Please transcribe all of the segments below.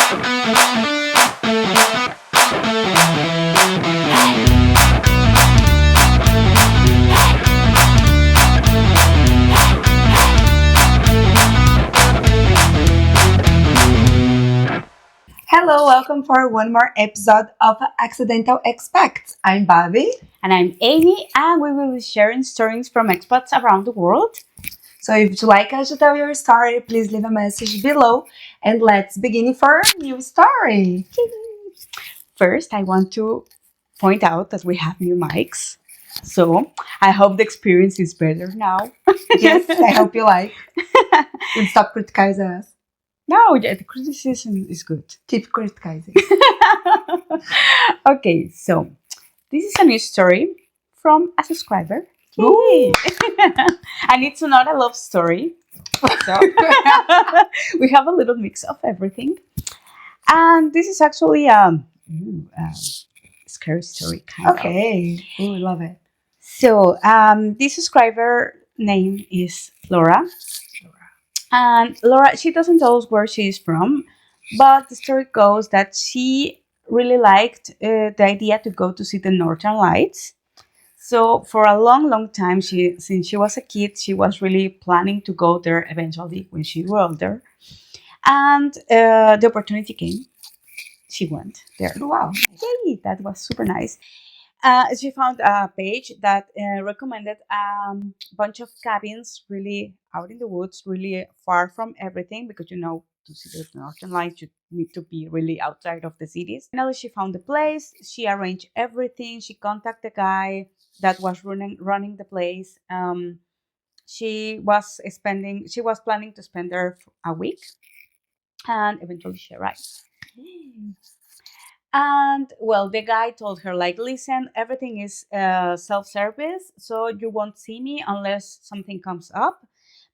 Hello, welcome for one more episode of Accidental Expats. I'm Bobby. And I'm Amy, and we will be sharing stories from expats around the world. So if you'd like us to tell your story, please leave a message below and let's begin for a new story. First, I want to point out that we have new mics. So I hope the experience is better now. Yes, I hope you like. And stop criticizing us. No, yeah, the criticism is good. Keep criticizing. Okay, so this is a new story from a subscriber. Ooh. And it's not a love story. So we have a little mix of everything. And this is actually a scary story, kind of. Okay. Ooh, love it. So this subscriber name is Laura. And Laura, she doesn't tell us where she is from, but the story goes that she really liked the idea to go to see the Northern Lights. So for a long, long time, since she was a kid, she was really planning to go there eventually when she grew older. And the opportunity came. She went there. Wow. Yay, that was super nice. She found a page that recommended a bunch of cabins really out in the woods, really far from everything, because to see the Northern Lights, you need to be really outside of the cities. Finally, she found the place. She arranged everything. She contacted the guy that was running the place. She was planning to spend there for a week, and eventually she arrived. And well, the guy told her, like, listen, everything is self-service, so you won't see me unless something comes up.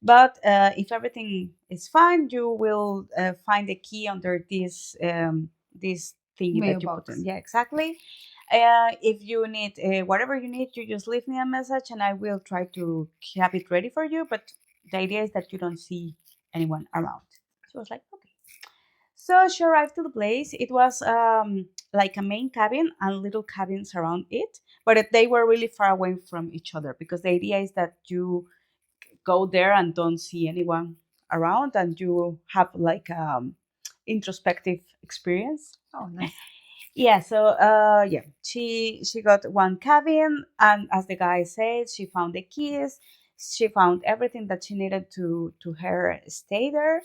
But if everything is fine, you will find the key under this thingy that you put Mailbox. in. Yeah, exactly. If you need whatever you need, you just leave me a message, and I will try to have it ready for you. But the idea is that you don't see anyone around. She was like, okay. So she arrived to the place. It was like a main cabin and little cabins around it, but they were really far away from each other because the idea is that you go there and don't see anyone around, and you have like introspective experience. Oh, nice. Yeah. So yeah, she got one cabin, and as the guy said, she found the keys. She found everything that she needed to her stay there.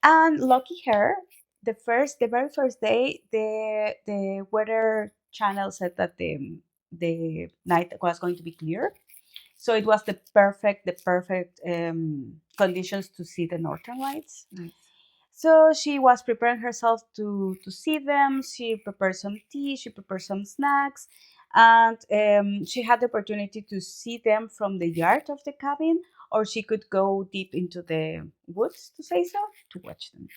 And lucky her, the very first day, the weather channel said that the night was going to be clear, so it was the perfect conditions to see the Northern Lights. Nice. So she was preparing herself to see them. She prepared some tea. She prepared some snacks, and she had the opportunity to see them from the yard of the cabin, or she could go deep into the woods, to say so, to watch them.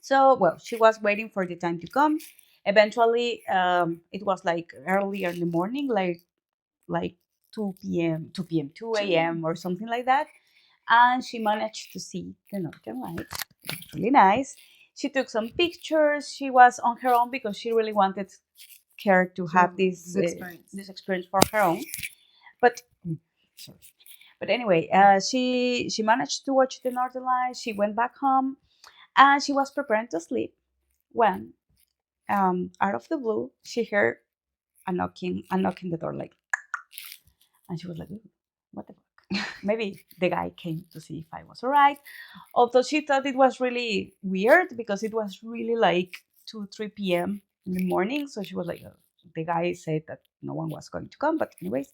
So, well, she was waiting for the time to come. Eventually, it was like earlier in the morning, like 2 p.m., 2 p.m., 2 a.m. or something like that. And she managed to see the Northern Lights. It was really nice. She took some pictures. She was on her own because she really wanted her to have this experience for her own. But sorry. But anyway, she managed to watch the Northern Lights. She went back home, and she was preparing to sleep when, out of the blue, she heard a knock in the door, like, and she was like, "Ooh, what the fuck?" Maybe the guy came to see if I was alright. Although she thought it was really weird because it was really like 2, 3 p.m. in the morning. So she was like, the guy said that no one was going to come. But anyways,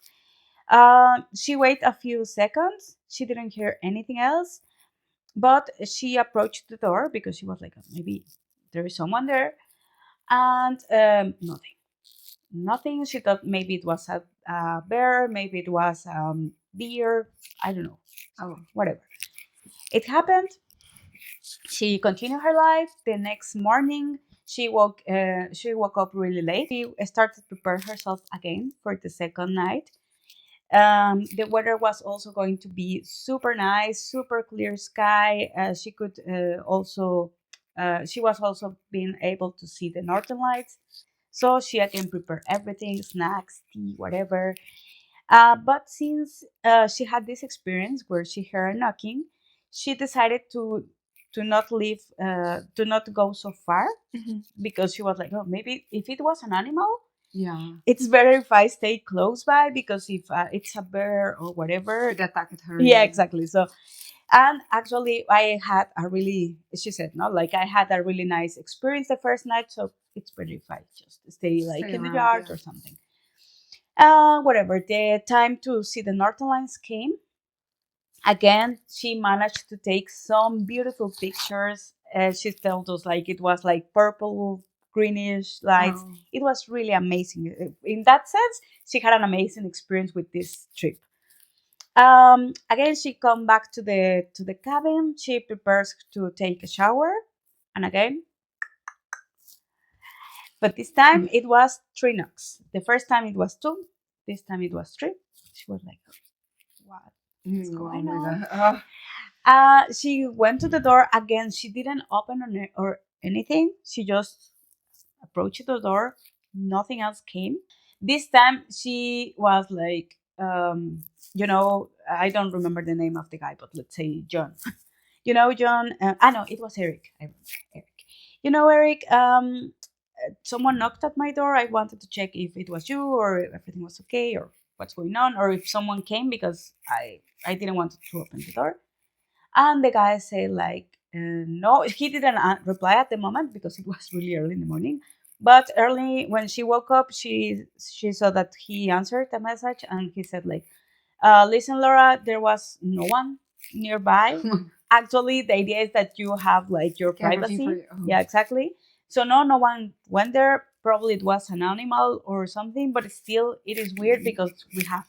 she waited a few seconds. She didn't hear anything else. But she approached the door because she was like, maybe there is someone there. And nothing. Nothing. She thought maybe it was a bear, maybe it was deer. I don't know. Oh, whatever. It happened. She continued her life. The next morning, she woke. She woke up really late. She started to prepare herself again for the second night. The weather was also going to be super nice, super clear sky. She could also She was also being able to see the northern lights, so she again prepared everything, snacks, tea, whatever. But since she had this experience where she heard a knocking, she decided to not leave, to not go so far, because she was like, oh, maybe if it was an animal, Yeah. it's better if I stay close by, because if it's a bear or whatever, It attacked her. yeah, exactly. So, and actually, I had a really, she said, no, like I had a really nice experience the first night, so it's better if I just stay like Stay in the around, yard yeah. or something. Whatever. The time to see the northern lights came. Again, she managed to take some beautiful pictures. She told us like it was like purple, greenish lights. Oh. It was really amazing. In that sense, she had an amazing experience with this trip. Again, she come back to the cabin. She prepares to take a shower, and again, but this time it was three knocks. The first time it was two. This time it was three. She was like, "What? What's going on?" She went to the door again. She didn't open or anything. She just approached the door. Nothing else came. This time she was like, I don't remember the name of the guy, but let's say John. John. No, it was Eric. I remember Eric. Eric. Someone knocked at my door. I wanted to check if it was you or if everything was okay or what's going on, or if someone came, because I didn't want to open the door. And the guy said like, no, he didn't reply at the moment because it was really early in the morning. But early when she woke up, she saw that he answered the message, and he said like, listen, Laura, there was no one nearby. Actually, the idea is that you have like your privacy. Yeah, exactly. So no one went there. Probably it was an animal or something, but still, it is weird because we have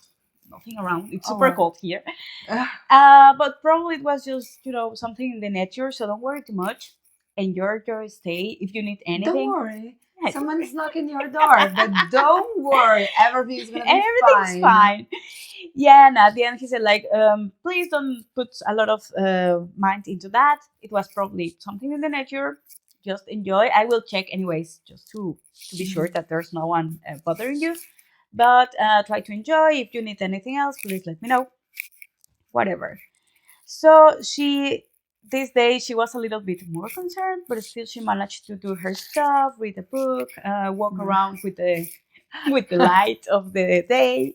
nothing around. It's super cold here. But probably it was just something in the nature. So don't worry too much. Enjoy your stay. If you need anything, Don't worry. yeah, Someone's knocking your door, but don't worry. Everything's gonna be everything's fine. Yeah, and at the end he said like, please don't put a lot of mind into that. It was probably something in the nature. Just enjoy. I will check anyways, just to be sure that there's no one bothering you. But try to enjoy. If you need anything else, please let me know. Whatever. So this day she was a little bit more concerned, but still she managed to do her stuff, read a book, walk around with the with the light of the day.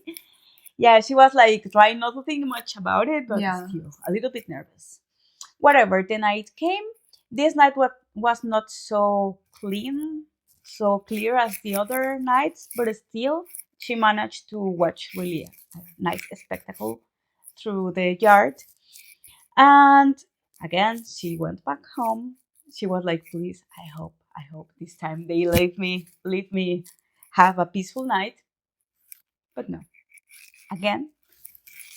Yeah, she was like trying not to think much about it, but still a little bit nervous. Whatever, the night came. This night was not so clean, so clear as the other nights, but still she managed to watch really a nice spectacle through the yard. And again, she went back home. She was like, please, I hope this time they leave me have a peaceful night. But no. Again,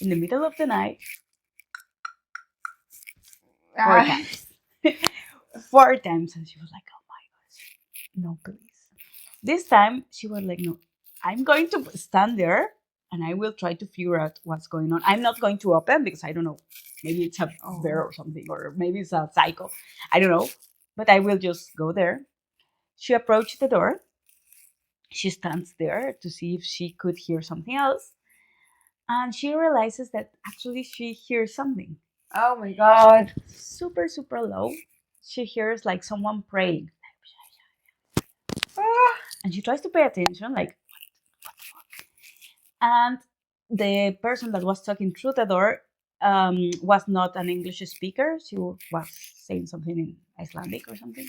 in the middle of the night, four times. Four times. And she was like, oh my gosh, no, please. This time she was like, no, I'm going to stand there and I will try to figure out what's going on. I'm not going to open because I don't know. Maybe it's a bear or something, or maybe it's a psycho. I don't know. But I will just go there. She approached the door. She stands there to see if she could hear something else. And she realizes that actually she hears something. Oh my god. Super, super low. She hears like someone praying. And she tries to pay attention, like, what the fuck? And the person that was talking through the door was not an English speaker. She was saying something in Icelandic or something.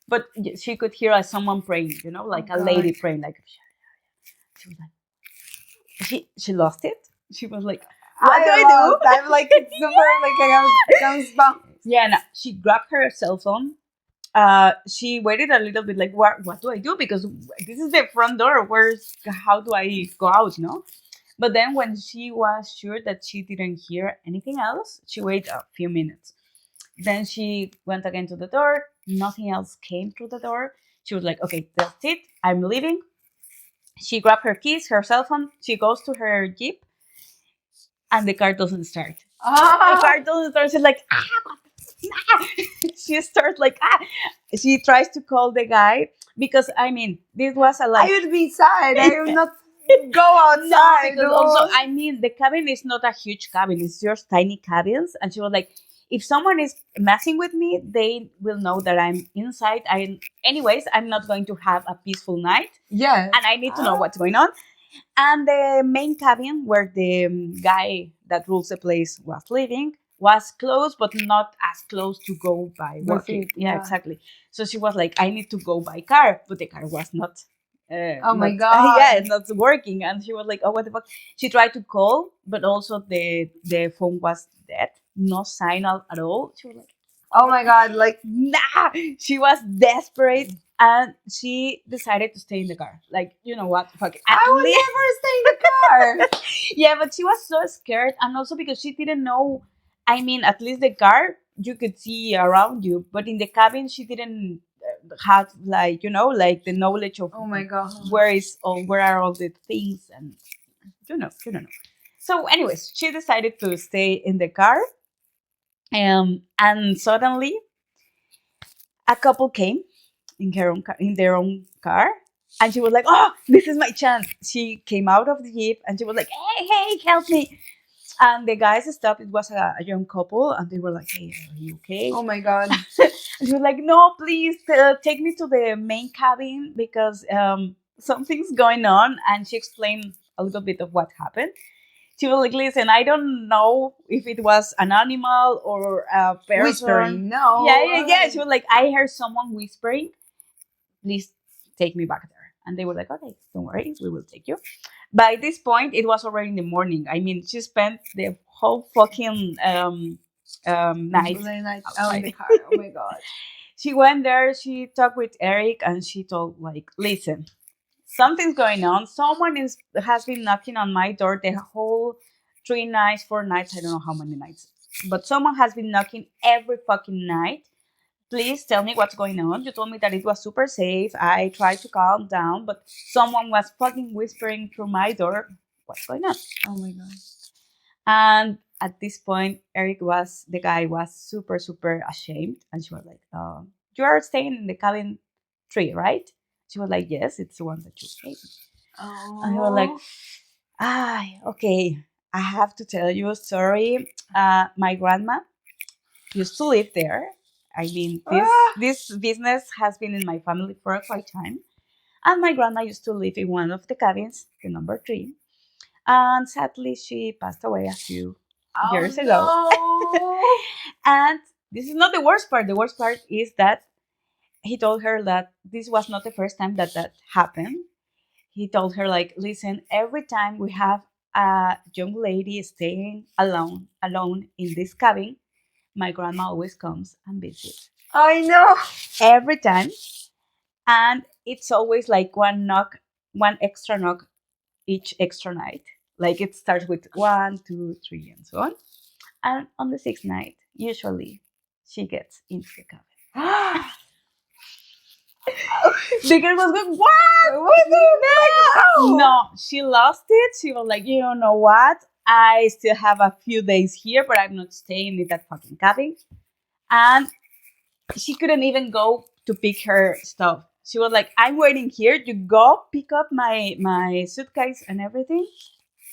But she could hear like someone praying, like a lady praying. Like, she was like, she lost it. She was like, what do I do? I'm like super like I have goosebumps. Yeah, no, she grabbed her cell phone. She waited a little bit, like, what do I do? Because this is the front door. How do I go out? No. But then when she was sure that she didn't hear anything else, she waited a few minutes. Then she went again to the door. Nothing else came through the door. She was like, okay, that's it. I'm leaving. She grabbed her keys, her cell phone. She goes to her Jeep, and the car doesn't start. The car doesn't start. She's like, She starts like she tries to call the guy because I mean this was a I like would be sad. I would not go no, outside. because also I mean the cabin is not a huge cabin; it's just tiny cabins. And she was like, if someone is messing with me, they will know that I'm inside. Anyways, I'm not going to have a peaceful night, Yes. and I need to know what's going on. And the main cabin where the guy that rules the place was living was close, but not as close to go by With walking. it, Yeah, yeah. exactly. So she was like, I need to go by car, but the car was not. Oh my Not, God. yeah, not working, and she was like, "Oh, what the fuck?" She tried to call, but also the phone was dead, no signal at all. She was like, Oh my God. Like, nah, she was desperate, and she decided to stay in the car. Like, you know what, fuck it. At I would least never stay in the car. yeah, but she was so scared, and also because she didn't know. I mean, at least the car you could see around you, but in the cabin she didn't have like like the knowledge of Oh my God. where are all the things, and you don't know. So, anyways, she decided to stay in the car, and suddenly a couple came in their own car, and she was like, "Oh, this is my chance." She came out of the jeep and she was like, "Hey, hey, help me!" And the guys stopped. It was a young couple, and they were like, "Hey, are you okay?" Oh my God. And she was like, "No, please take me to the main cabin because something's going on." And she explained a little bit of what happened. She was like, "Listen, I don't know if it was an animal or a person." Whispering. No. Yeah, yeah, yeah. She was like, "I heard someone whispering. Please take me back there." And they were like, "Okay, don't worry, we will take you." By this point, it was already in the morning. I mean, she spent the whole fucking night Late night out in the outside. car. Oh my God. She went there, she talked with Eric, and she told, like, listen, something's going on. Someone has been knocking on my door the whole 3 nights, 4 nights, I don't know how many nights. But someone has been knocking every fucking night. Please tell me what's going on. You told me that it was super safe. I tried to calm down, but someone was fucking whispering through my door. What's going on? Oh my God. And at this point, the guy was super, super ashamed. And she was like, you are staying in the cabin 3, right? She was like, yes, it's the one that you gave me. And he was like, okay, I have to tell you, sorry. My grandma used to live there. I mean, this business has been in my family for a quite time. And my grandma used to live in one of the cabins, the number 3. And sadly, she passed away a few years ago. No. And this is not the worst part. The worst part is that he told her that this was not the first time that that happened. He told her, like, listen, every time we have a young lady staying alone in this cabin, my grandma always comes and visits. I know. Every time. And it's always like one extra knock each extra night. Like it starts with 1, 2, 3, and so on. And on the 6th night, usually she gets into the cabin. The girl was going, what? What the no. No, she lost it. She was like, you know what? I still have a few days here, but I'm not staying in that fucking cabin. And she couldn't even go to pick her stuff. She was like, I'm waiting here. You go pick up my suitcase and everything.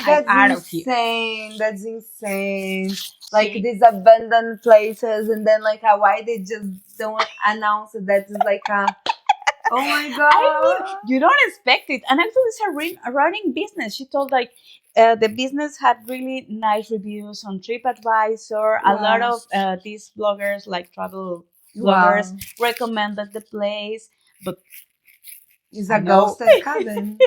I'm That's out of here. insane. That's insane. Like She- these abandoned places, and then like why they just don't announce it? That is like oh my God. I mean, you don't expect it. And actually, it's a running business. She told, like, the business had really nice reviews on TripAdvisor. A lot Wow. of these bloggers, like travel Wow. bloggers, recommended the place. But It's I a know. ghosted cabin.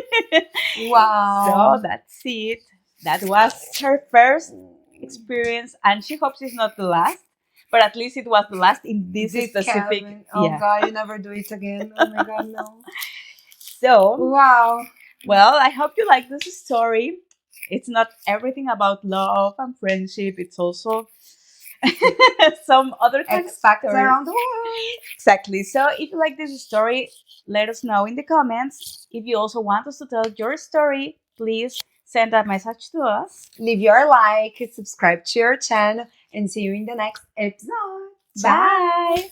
Wow. So that's it. That was her first experience, and she hopes it's not the last. But at least it was the last in this specific. cabin. Oh Yeah. God, you never do it again. Oh my God, no. So, Wow. well, I hope you like this story. It's not everything about love and friendship. It's also some other kind X of factors stories. around the world. Exactly. So if you like this story, let us know in the comments. If you also want us to tell your story, please send a message to us. Leave your like, subscribe to your channel, and see you in the next episode. Ciao. Bye.